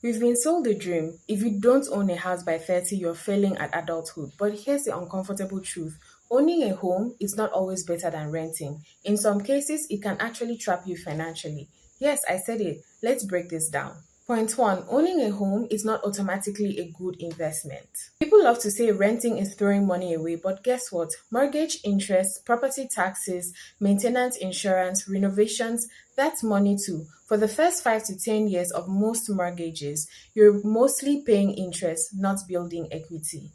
We've been sold a dream. If you don't own a house by 30, you're failing at adulthood. But here's the uncomfortable truth. Owning a home is not always better than renting. In some cases, it can actually trap you financially. Yes, I said it. Let's break this down. Point one, owning a home is not automatically a good investment. People love to say renting is throwing money away, but guess what? Mortgage interest, property taxes, maintenance insurance, renovations, that's money too. For the first 5 to 10 years of most mortgages, you're mostly paying interest, not building equity.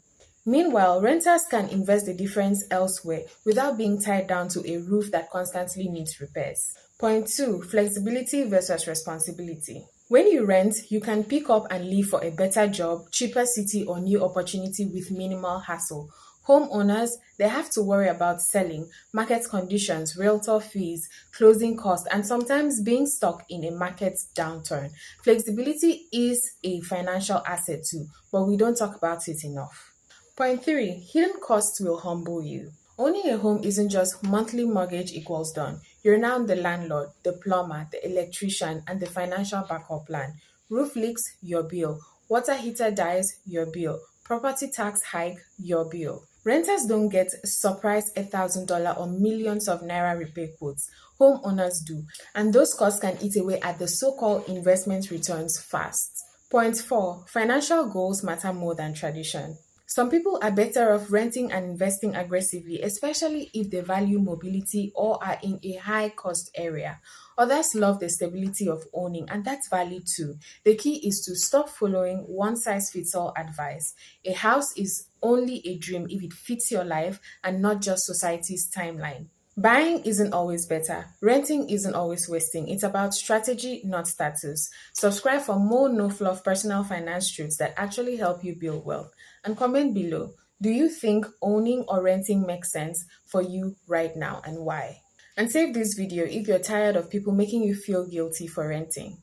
Meanwhile, renters can invest the difference elsewhere without being tied down to a roof that constantly needs repairs. Point two, flexibility versus responsibility. When you rent, you can pick up and leave for a better job, cheaper city, or new opportunity with minimal hassle. Homeowners, they have to worry about selling, market conditions, realtor fees, closing costs, and sometimes being stuck in a market downturn. Flexibility is a financial asset too, but we don't talk about it enough. Point three, hidden costs will humble you. Owning a home isn't just monthly mortgage equals done. You're now the landlord, the plumber, the electrician, and the financial backup plan. Roof leaks, your bill. Water heater dies, your bill. Property tax hike, your bill. Renters don't get surprise $1,000 or millions of naira repair quotes. Homeowners do, and those costs can eat away at the so-called investment returns fast. Point four, financial goals matter more than tradition. Some people are better off renting and investing aggressively, especially if they value mobility or are in a high cost area. Others love the stability of owning, and that's valid too. The key is to stop following one size fits all advice. A house is only a dream if it fits your life and not just society's timeline. Buying isn't always better. Renting isn't always wasting. It's about strategy, not status. Subscribe for more no-fluff personal finance truths that actually help you build wealth. And comment below, do you think owning or renting makes sense for you right now and why? And save this video if you're tired of people making you feel guilty for renting.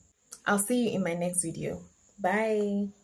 I'll see you in my next video. Bye.